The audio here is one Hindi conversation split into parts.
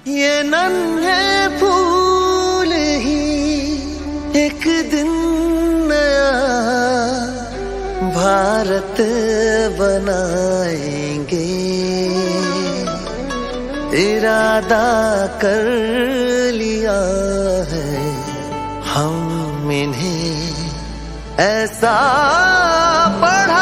ये नन्हे फूल ही एक दिन नया भारत बनाएंगे, इरादा कर लिया है हम इन्हें ऐसा पढ़ाएंगे।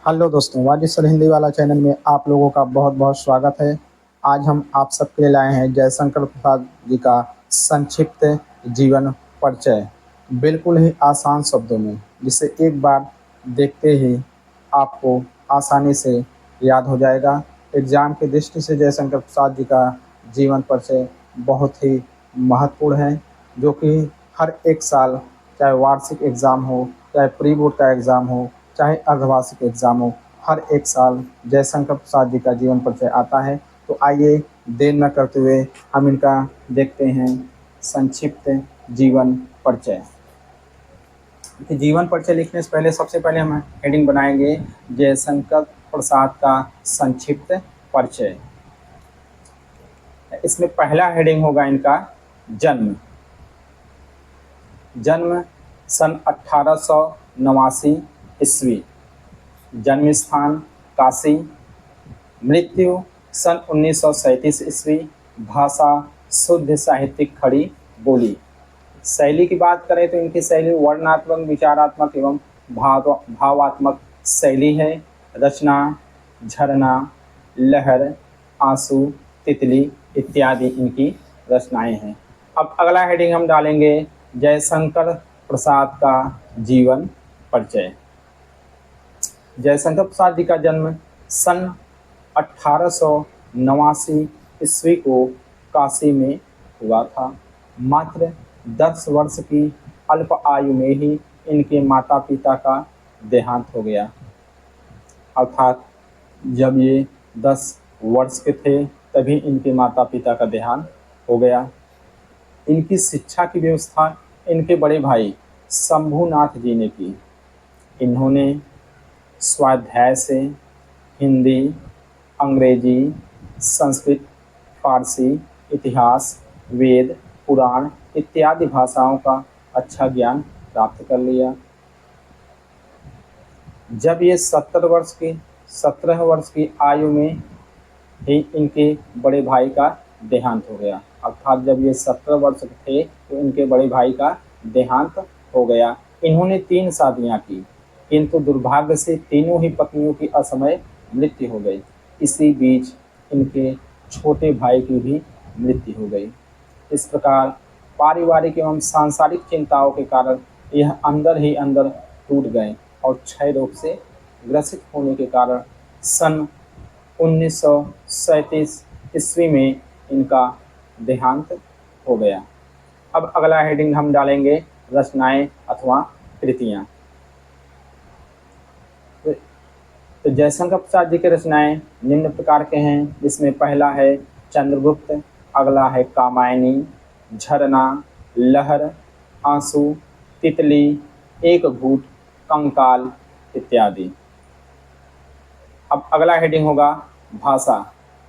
हेलो दोस्तों, वाजिद सर हिंदी वाला चैनल में आप लोगों का बहुत बहुत स्वागत है। आज हम आप सबके लिए लाए हैं जयशंकर प्रसाद जी का संक्षिप्त जीवन परिचय, बिल्कुल ही आसान शब्दों में, जिसे एक बार देखते ही आपको आसानी से याद हो जाएगा। एग्ज़ाम की दृष्टि से जयशंकर प्रसाद जी का जीवन परिचय बहुत ही महत्वपूर्ण है, जो कि हर एक साल, चाहे वार्षिक एग्ज़ाम हो, चाहे प्री बोर्ड का एग्ज़ाम हो, चाहे अर्धवार्षिक एग्ज़ाम हो, हर एक साल जयशंकर प्रसाद जी का जीवन परिचय आता है। तो आइए देर न करते हुए हम इनका देखते हैं संक्षिप्त जीवन परिचय। जीवन परिचय लिखने से पहले सबसे पहले हम हेडिंग बनाएंगे जयशंकर प्रसाद का संक्षिप्त परिचय। इसमें पहला हेडिंग होगा इनका जन्म। जन्म सन 1889 ईस्वी, जन्म स्थान काशी, मृत्यु सन 1937 ईस्वी, भाषा शुद्ध साहित्यिक खड़ी बोली। शैली की बात करें तो इनकी शैली वर्णनात्मक, विचारात्मक एवं भावात्मक शैली है। रचना झरना, लहर, आंसू, तितली इत्यादि इनकी रचनाएं हैं। अब अगला हेडिंग हम डालेंगे जयशंकर प्रसाद का जीवन परिचय। जयशंकर प्रसाद जी का जन्म सन 1889 ईस्वी को काशी में हुआ था। मात्र 10 वर्ष की अल्प आयु में ही इनके माता पिता का देहांत हो गया। अर्थात जब ये 10 वर्ष के थे तभी इनके माता पिता का देहांत हो गया। इनकी शिक्षा की व्यवस्था इनके बड़े भाई शंभुनाथ जी ने की। इन्होंने स्वाध्याय से हिंदी, अंग्रेजी, संस्कृत, फारसी, इतिहास, वेद, पुराण इत्यादि भाषाओं का अच्छा ज्ञान प्राप्त कर लिया। जब ये 17 वर्ष की आयु में ही इनके बड़े भाई का देहांत हो गया। अर्थात जब ये 17 वर्ष के थे तो इनके बड़े भाई का देहांत हो गया। इन्होंने 3 शादियां की, किंतु दुर्भाग्य से तीनों ही पत्नियों की असमय मृत्यु हो गई। इसी बीच इनके छोटे भाई की भी मृत्यु हो गई। इस प्रकार पारिवारिक एवं सांसारिक चिंताओं के कारण यह अंदर ही अंदर टूट गए और क्षय रोग से ग्रसित होने के कारण सन 1937 ईस्वी में इनका देहांत हो गया। अब अगला हेडिंग हम डालेंगे रचनाएं अथवा कृतियाँ। तो जयशंकर प्रसाद जी के रचनाएं निम्न प्रकार के हैं, जिसमें पहला है चंद्रगुप्त, अगला है कामायनी, झरना, लहर, आंसू, तितली, एक घूट, कंकाल इत्यादि। अब अगला हेडिंग होगा भाषा।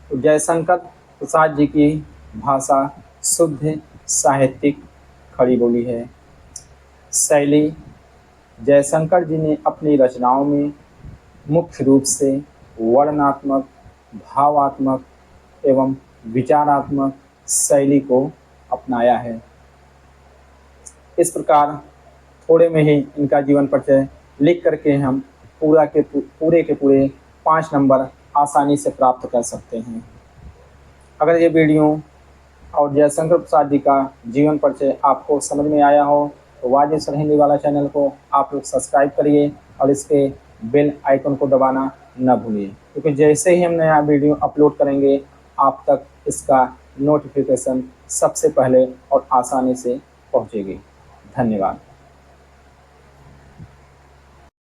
तो जयशंकर प्रसाद जी की भाषा शुद्ध साहित्यिक खड़ी बोली है। शैली, जयशंकर जी ने अपनी रचनाओं में मुख्य रूप से वर्णनात्मक, भावात्मक एवं विचारात्मक शैली को अपनाया है। इस प्रकार थोड़े में ही इनका जीवन परिचय लिख करके हम पूरे के पूरे 5 नंबर आसानी से प्राप्त कर सकते हैं। अगर ये वीडियो और जयशंकर प्रसाद जी का जीवन परिचय आपको समझ में आया हो तो वाजिद सर हिंदी वाला चैनल को आप लोग सब्सक्राइब करिए और इसके बेल आइकन को दबाना न भूलिए, क्योंकि जैसे ही हम नया वीडियो अपलोड करेंगे आप तक इसका नोटिफिकेशन सबसे पहले और आसानी से पहुंचेगी। धन्यवाद।